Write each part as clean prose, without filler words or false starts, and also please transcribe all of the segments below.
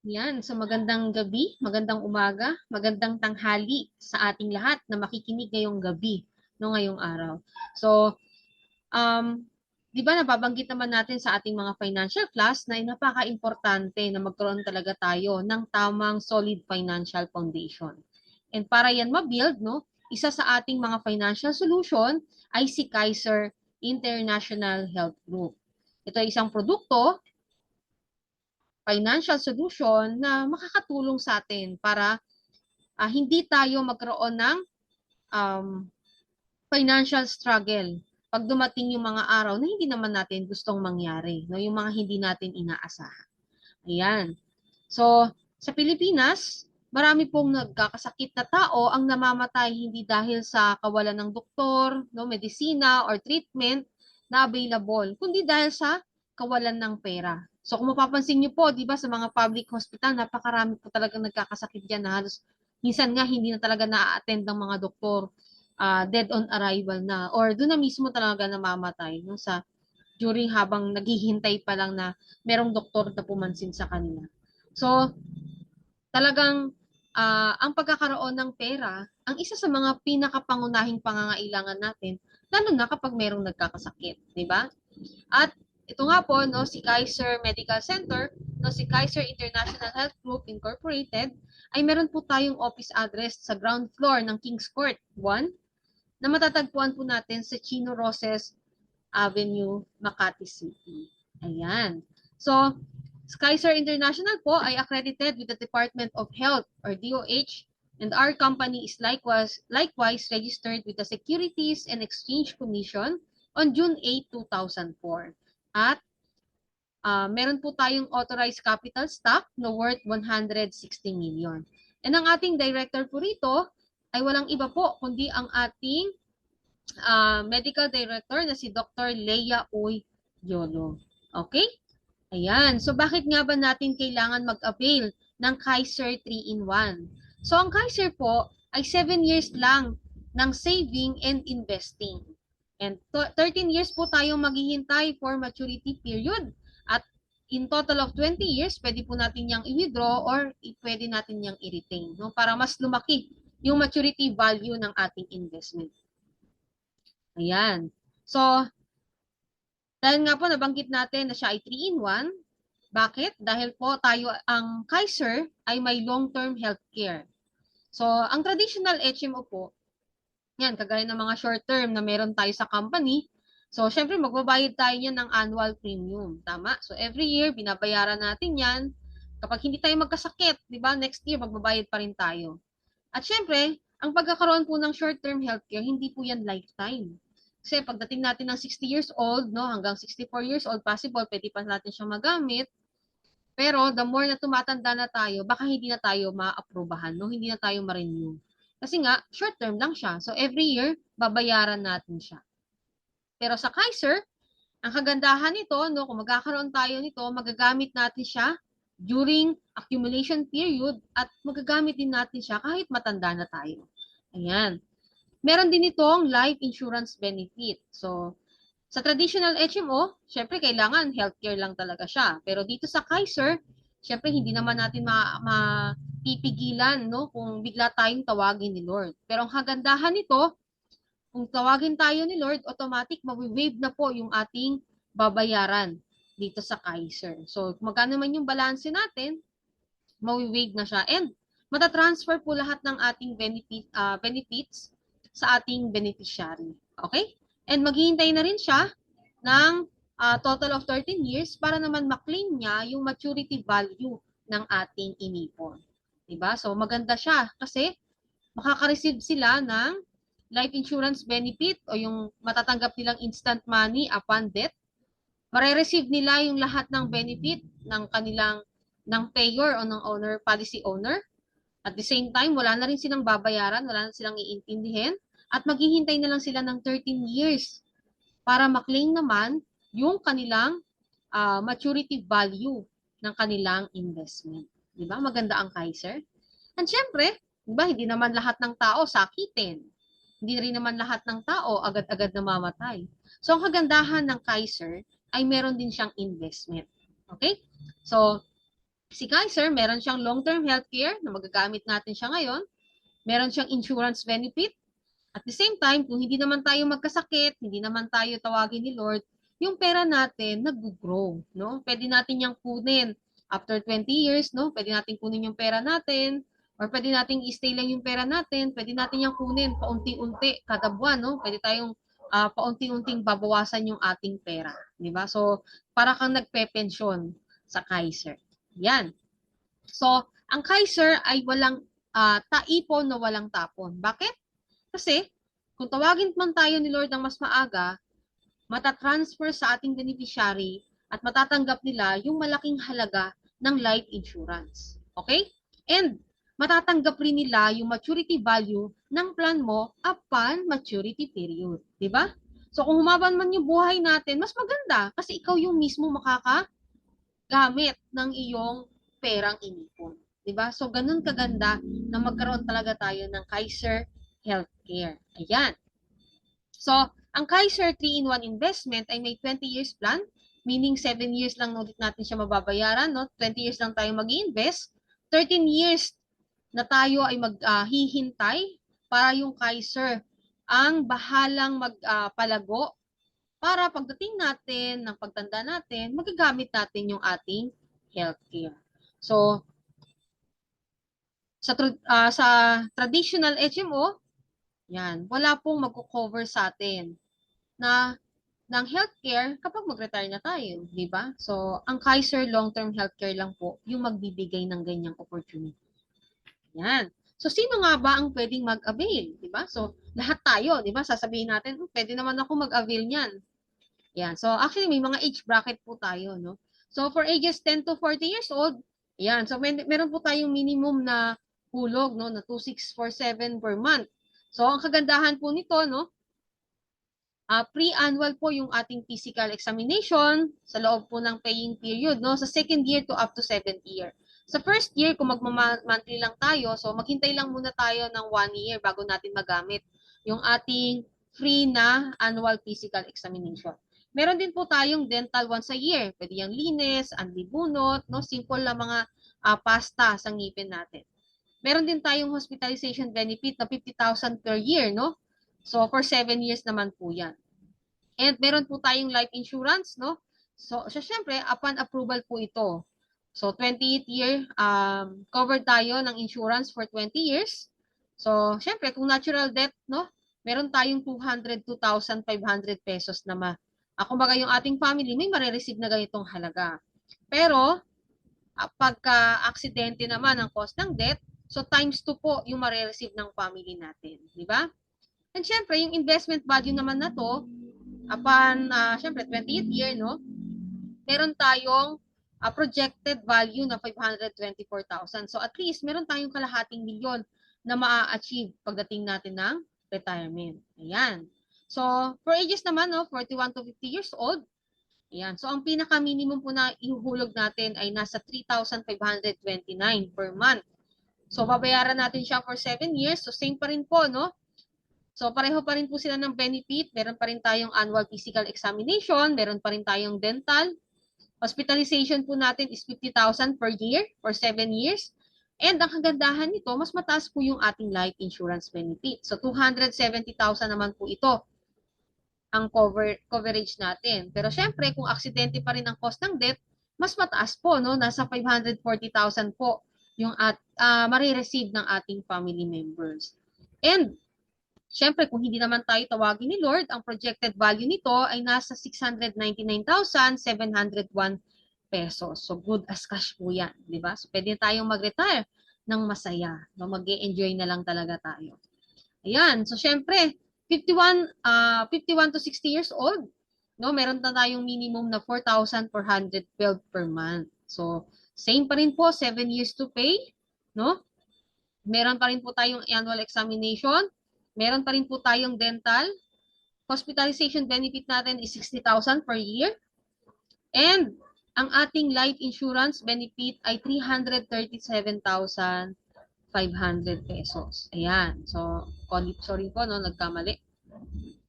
Yan, so magandang gabi, magandang umaga, magandang tanghali sa ating lahat na makikinig ngayong gabi, no, ngayong araw. So, um, di ba nababanggit naman natin sa ating mga financial class na napaka-importante na magkaroon talaga tayo ng tamang solid financial foundation. And para yan ma-build, no, isa sa ating mga financial solution ay si Kaiser International Health Group. Ito ay isang produkto financial solution na makakatulong sa atin para hindi tayo magkaroon ng um, financial struggle pag dumating yung mga araw na hindi naman natin gustong mangyari, no? Yung mga hindi natin inaasahan. Ayan. So, sa Pilipinas, marami pong nagkakasakit na tao ang namamatay hindi dahil sa kawalan ng doktor, no, medisina or treatment na available, kundi dahil sa kawalan ng pera. So kung mapapansin niyo po, 'di ba, sa mga public hospital, napakarami po talagang nagkakasakit diyan na halos minsan nga hindi na talaga na-attend ng mga doktor, dead on arrival na or doon na mismo talaga namamatay no sa during habang naghihintay pa lang na merong doktor na pumansin sa kanila. So, talagang ang pagkakaroon ng pera, ang isa sa mga pinakapangunahing pangangailangan natin, lalo na kapag merong nagkakasakit, di ba? At ito nga po, no, si Kaiser Medical Center, no, si Kaiser International Health Group Incorporated, ay meron po tayong office address sa ground floor ng Kings Court 1 na matatagpuan po natin sa Chino Roses Avenue, Makati City. Ayan. So, Kaiser International po ay accredited with the Department of Health or DOH, and our company is likewise registered with the Securities and Exchange Commission on June 8, 2004. At meron po tayong authorized capital stock na worth 160 million. And ang ating director po rito ay walang iba po kundi ang ating medical director na si Dr. Leia Uy Yolo. Okay? Ayan. So, bakit nga ba natin kailangan mag-avail ng Kaiser 3-in-1? So, ang Kaiser po ay 7 years lang ng saving and investing. And 13 years po tayong maghihintay for maturity period. At in total of 20 years, pwede po natin yang i-withdraw or pwede natin yang i-retain, no? Para mas lumaki yung maturity value ng ating investment. Ayan. So, dahil nga po nabanggit natin na siya ay 3-in-1, bakit? Dahil po tayo, ang Kaiser ay may long-term healthcare. So, ang traditional HMO po, yan, kagaya ng mga short-term na meron tayo sa company, so, syempre, magbabayad tayo niyan ng annual premium. Tama? So, every year, binabayaran natin yan. Kapag hindi tayo magkasakit, di ba, next year, magbabayad pa rin tayo. At syempre, ang pagkakaroon po ng short-term healthcare, hindi po yan lifetime. Kasi pagdating natin ng 60 years old, no, hanggang 64 years old, possible, pwede pa natin siyang magamit. Pero the more na tumatanda na tayo, baka hindi na tayo ma-aprobahan, no? Hindi na tayo ma-renew. Kasi nga, short term lang siya. So every year, babayaran natin siya. Pero sa Kaiser, ang kagandahan nito, no, kung magkakaroon tayo nito, magagamit natin siya during accumulation period at magagamit din natin siya kahit matanda na tayo. Ayan. Meron din itong life insurance benefit. So, sa traditional HMO, syempre kailangan healthcare lang talaga siya. Pero dito sa Kaiser, syempre hindi naman natin mapipigilan, no, kung bigla tayong tawagin ni Lord. Pero ang kagandahan nito, kung tawagin tayo ni Lord, automatic mawi-waive na po yung ating babayaran dito sa Kaiser. So, magkano man yung balance natin, mawi-waive na siya. And matatransfer po lahat ng ating benefits sa ating beneficiary. Okay? And maghihintay na rin siya ng total of 13 years para naman maklaim niya yung maturity value ng ating inipon. Diba? So maganda siya kasi makaka-receive sila ng life insurance benefit o yung matatanggap nilang instant money upon death. Mare-receive nila yung lahat ng benefit ng kanilang ng payer o ng owner, policy owner. At the same time, wala na rin silang babayaran, wala na silang iintindihin at maghihintay na lang sila ng 13 years para maklaim naman yung kanilang maturity value ng kanilang investment. Di ba? Maganda ang Kaiser. And syempre, di ba, hindi naman lahat ng tao sakitin. Hindi rin naman lahat ng tao agad-agad namamatay. So, ang kagandahan ng Kaiser ay meron din siyang investment. Okay? So, Si Kaiser, meron siyang long-term healthcare na magagamit natin siya ngayon. Meron siyang insurance benefit. At the same time, kung hindi naman tayo magkasakit, hindi naman tayo tawagin ni Lord, yung pera natin nag-grow, no? Pwede natin yang kunin after 20 years, no? Pwede natin kunin yung pera natin, or pwede natin i-stay lang yung pera natin, pwede natin yang kunin paunti-unti kada buwan, no? Pwede tayong paunti-unting babawasan yung ating pera, di ba? So, para kang nagpe-pensyon sa Kaiser. Yan. So, ang Kaiser ay walang taipon na walang tapon. Bakit? Kasi, kung tawagin man tayo ni Lord ng mas maaga, matatransfer sa ating beneficiary at matatanggap nila yung malaking halaga ng life insurance. Okay? And matatanggap rin nila yung maturity value ng plan mo upon maturity period. Diba? So kung humaban man yung buhay natin, mas maganda kasi ikaw yung mismo makakagamit ng iyong perang inipon. Diba? So ganun kaganda na magkaroon talaga tayo ng Kaiser Healthcare. Ayan. So, ang Kaiser 3-in-1 investment ay may 20 years plan, meaning 7 years lang ulit natin siya mababayaran, no? 20 years lang tayo mag-i-invest, 13 years na tayo ay maghihintay para yung Kaiser ang bahalang magpalago para pagdating natin ng pagtanda natin, magagamit natin yung ating healthcare. So, sa traditional HMO, yan, wala pong magko-cover sa atin na ng healthcare kapag mag-retire na tayo, di ba? So, ang Kaiser long-term healthcare lang po yung magbibigay ng ganyang opportunity. Yan. So, sino nga ba ang pwedeng mag-avail, di ba? So, lahat tayo, di ba? Sasabihin natin, pwede naman ako mag-avail niyan. Yan. So, actually, may mga age bracket po tayo, no? So, for ages 10 to 40 years old, yan. So, meron po tayong minimum na hulog, no? Na 2,647 per month. So, ang kagandahan po nito, no? Pre-annual po yung ating physical examination sa loob po ng paying period, no? Sa second year to up to 7th year. Sa first year, kung magma-monthly lang tayo, so maghintay lang muna tayo ng 1 year bago natin magamit yung ating free na annual physical examination. Meron din po tayong dental once a year. Pwede yung linis, anlibunot, no? Simple na mga pasta sa ngipin natin. Meron din tayong hospitalization benefit na 50,000 per year, no? So, for 7 years naman po yan. And meron po tayong life insurance, no? So syempre, upon approval po ito. So, 28th year, covered tayo ng insurance for 20 years. So, syempre, kung natural death, no? Meron tayong 202,500 pesos na kumbaga yung ating family, may marireceive na ganitong halaga. Pero, pagka-aksidente naman ang cause ng death, so times 2 po yung marireceive ng family natin. Di ba? And syempre, yung investment value naman na to, upon, syempre, 20th year, no? Meron tayong projected value na 524,000. So, at least, meron tayong kalahating milyon na maa-achieve pagdating natin ng retirement. Ayan. So, for ages naman, no, 41 to 50 years old, ayan. So, ang pinaka-minimum po na ihuhulog natin ay nasa 3,529 per month. So, babayaran natin siya for 7 years. So, same pa rin po, no? So, pareho pa rin po sila ng benefit. Meron pa rin tayong annual physical examination. Meron pa rin tayong dental. Hospitalization po natin is 50,000 per year for 7 years. And ang kagandahan nito, mas mataas po yung ating life insurance benefit. So, 270,000 naman po ito ang coverage natin. Pero syempre, kung aksidente pa rin ang cost ng death, mas mataas po, no? Nasa 540,000 po yung marireceive ng ating family members. And syempre, kung hindi naman tayo tawagin ni Lord, ang projected value nito ay nasa 699,701 pesos. So, good as cash po yan. Di ba? So, pwede tayong mag-retire ng masaya. No? Mag-e-enjoy na lang talaga tayo. Ayan. So, syempre, 51 to 60 years old, no? Meron na tayong minimum na 4,412 per month. So, same pa rin po, 7 years to pay, no? Meron pa rin po tayong annual examination. Meron pa rin po tayong dental. Hospitalization benefit natin is 60,000 per year. And ang ating life insurance benefit ay 337,500 pesos. Ayan. So, sorry po, no, nagkamali.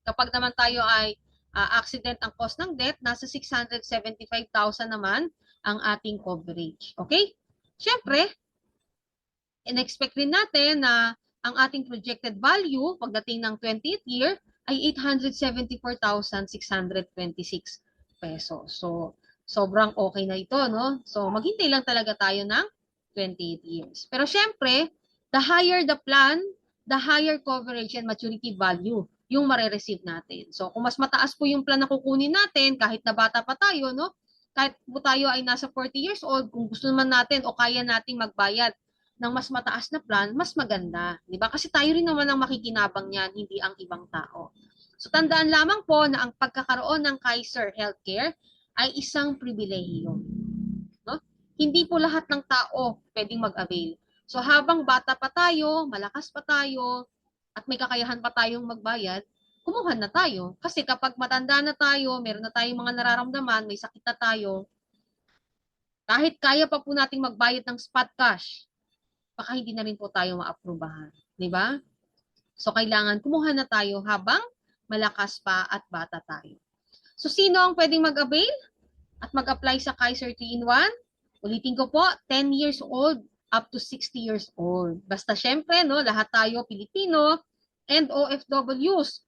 Kapag naman tayo ay accident ang cost ng death, nasa 675,000 naman ang ating coverage. Okay? syempre, in-expect rin natin na ang ating projected value pagdating ng 20th year ay 874,626 pesos. So, sobrang okay na ito, no? So, maghintay lang talaga tayo ng 28 years. Pero syempre, the higher the plan, the higher coverage and maturity value yung mare-receive natin. So, kung mas mataas po yung plan na kukunin natin, kahit na bata pa tayo, no? Kahit po tayo ay nasa 40 years old, kung gusto naman natin o kaya nating magbayad ng mas mataas na plan, mas maganda. Di ba? Kasi tayo rin naman ang makikinabang niyan, hindi ang ibang tao. So, tandaan lamang po na ang pagkakaroon ng Kaiser Healthcare ay isang pribilehiyo. No? Hindi po lahat ng tao pwedeng mag-avail. So habang bata pa tayo, malakas pa tayo, at may kakayahan pa tayong magbayad, kumuha na tayo. Kasi kapag matanda na tayo, meron na tayong mga nararamdaman, may sakit na tayo, kahit kaya pa po nating magbayad ng spot cash, baka hindi na rin po tayo maaprubahan. Di ba? So kailangan kumuha na tayo habang malakas pa at bata tayo. So sino ang pwedeng mag-avail at mag-apply sa Kaiser 3-in-1? Ulitin ko po, 10 years old up to 60 years old. Basta syempre, no, lahat tayo Pilipino and OFWs.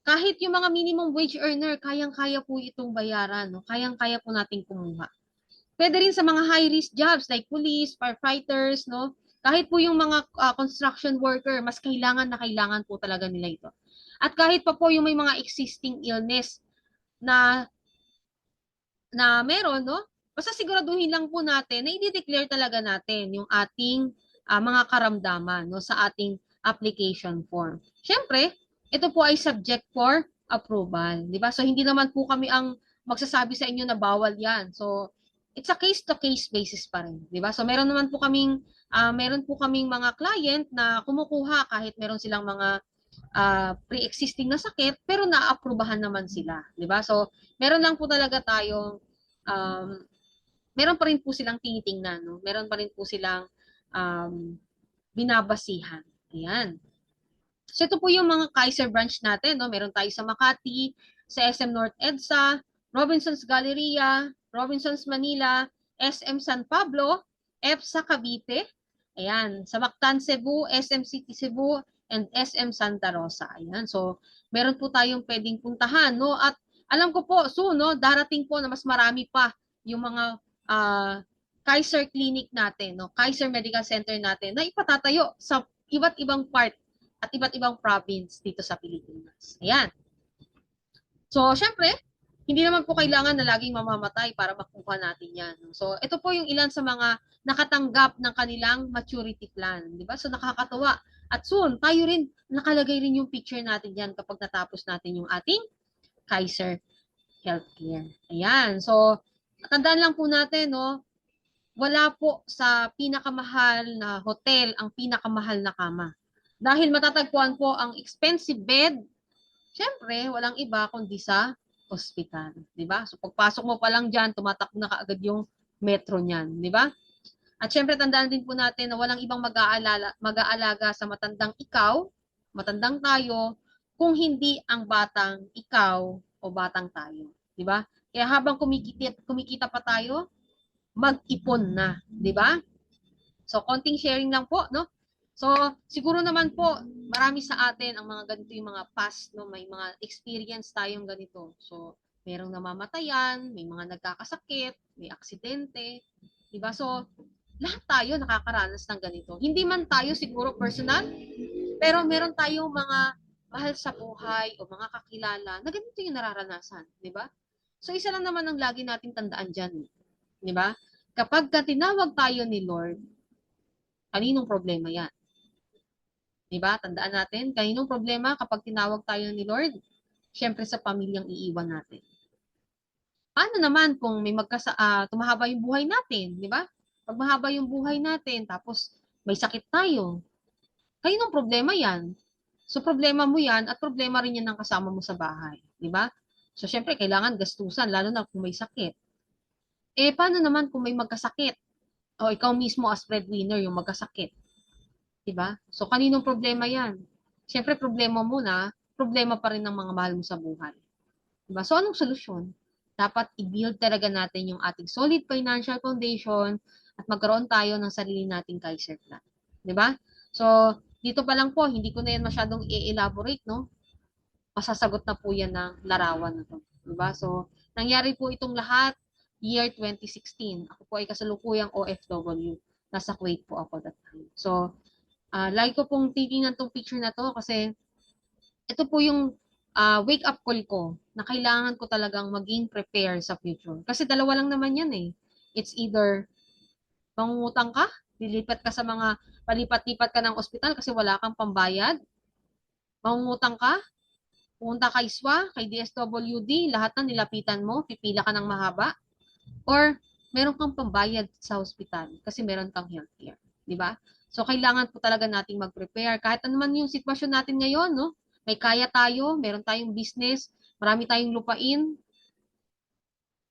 Kahit yung mga minimum wage earner, kayang-kaya po itong bayaran. No? Kayang-kaya po nating kumuha. Pwede rin sa mga high-risk jobs like police, firefighters, no? Kahit po yung mga construction worker, mas kailangan na kailangan po talaga nila ito. At kahit pa po yung may mga existing illness na meron, no? Basta siguraduhin lang po natin na i-declare talaga natin yung ating mga karamdaman no, sa ating application form. Siyempre, ito po ay subject for approval. Di ba? So, hindi naman po kami ang magsasabi sa inyo na bawal yan. So, it's a case-to-case basis pa rin. Di ba? So, meron po kaming mga client na kumukuha kahit meron silang mga pre-existing na sakit, pero naaprubahan naman sila. Di ba? So, meron lang po talaga tayong meron pa rin po silang tinitingnan, no? Meron pa rin po silang binabasihan. Ayan. So ito po yung mga Kaiser branch natin, no? Meron tayo sa Makati, sa SM North EDSA, Robinsons Galleria, Robinsons Manila, SM San Pablo, EPSA Cavite, ayan, sa Mactan Cebu, SM City Cebu, and SM Santa Rosa. Ayan. So, meron po tayong pwedeng puntahan, no? At alam ko po, soon, no, darating po na mas marami pa yung mga Kaiser Clinic natin, no? Kaiser Medical Center natin na ipatatayo sa iba't ibang part at iba't ibang province dito sa Pilipinas. Ayan. So, syempre, hindi naman po kailangan na laging mamamatay para makuha natin yan. So, ito po yung ilan sa mga nakatanggap ng kanilang maturity plan. Di ba? So, nakakatawa. At soon, tayo rin, nakalagay rin yung picture natin yan kapag natapos natin yung ating Kaiser Healthcare. Ayan. So, tandaan lang po natin, no, wala po sa pinakamahal na hotel ang pinakamahal na kama. Dahil matatagpuan po ang expensive bed, syempre, walang iba kundi sa ospital. Di ba? So, pagpasok mo pa lang dyan, tumatakbo na kaagad yung metro niyan. Di ba? At syempre, tandaan din po natin na walang ibang mag-aalaga sa matandang ikaw, matandang tayo, kung hindi ang batang ikaw o batang tayo. Di ba? Kaya habang kumikita pa tayo, mag-ipon na. Di ba? So, konting sharing lang po, no? So, siguro naman po, marami sa atin ang mga ganito yung mga past, no? May mga experience tayong ganito. So, merong namamatayan, may mga nagkakasakit, may aksidente, diba? So, lahat tayo nakakaranas ng ganito. Hindi man tayo siguro personal, pero meron tayong mga mahal sa buhay o mga kakilala na ganito yung nararanasan, di ba? So, isa lang naman ang lagi nating tandaan dyan, di ba? Kapag tinawag tayo ni Lord, kaninong problema yan? Diba? Tandaan natin, kaninong problema kapag tinawag tayo ni Lord? Siyempre sa pamilyang iiwan natin. Paano naman kung may tumahaba yung buhay natin, di ba? Pag mahaba yung buhay natin, tapos may sakit tayo, kaninong problema yan? So problema mo yan at problema rin yan ng kasama mo sa bahay, di ba? So siyempre kailangan gastusan, lalo na kung may sakit. Eh paano naman kung may magkasakit? O ikaw mismo as breadwinner yung magkasakit? Diba? So, kaninong problema yan? Siyempre, problema mo na, problema pa rin ng mga mahal mo sa buhay. Diba? So, anong solusyon? Dapat i-build talaga natin yung ating solid financial foundation at magkaroon tayo ng sarili nating Kaiser plan. 'Di ba? So, dito pa lang po, hindi ko na yan masyadong i-elaborate, no? Masasagot na po yan ng larawan na to. 'Di ba? So, nangyari po itong lahat year 2016. Ako po ay kasalukuyang OFW. Nasa Kuwait po ako that time. So, lagi ko pong titingnan tong picture na to kasi ito po yung wake up call ko na kailangan ko talagang maging prepare sa future. Kasi dalawa lang naman yan eh. It's either mangungutang ka, lilipat ka sa mga palipat-lipat ka ng ospital kasi wala kang pambayad, mangungutang ka, pumunta kay SWA, kay DSWD, lahat na nilapitan mo, pipila ka ng mahaba, or meron kang pambayad sa ospital kasi meron kang healthcare. Di ba? So, kailangan po talaga nating mag-prepare. Kahit ano man yung sitwasyon natin ngayon, no? May kaya tayo, meron tayong business, marami tayong lupain,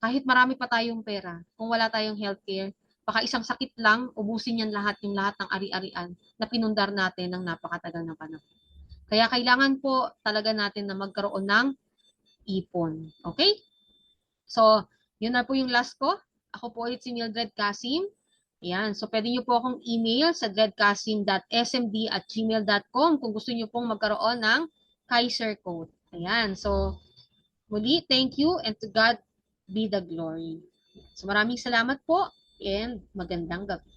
kahit marami pa tayong pera, kung wala tayong healthcare, baka isang sakit lang, ubusin yan lahat, yung lahat ng ari-arian na pinundar natin ng napakatagal na panahon. Kaya kailangan po talaga natin na magkaroon ng ipon. Okay? So, yun na po yung last ko. Ako po ulit si Mildred Kasim. Ayan. So, pwede nyo po akong email sa dredkasim.smd@gmail.com kung gusto nyo pong magkaroon ng Kaiser Code. Ayan. So, muli, thank you and to God be the glory. So, maraming salamat po and magandang gabi.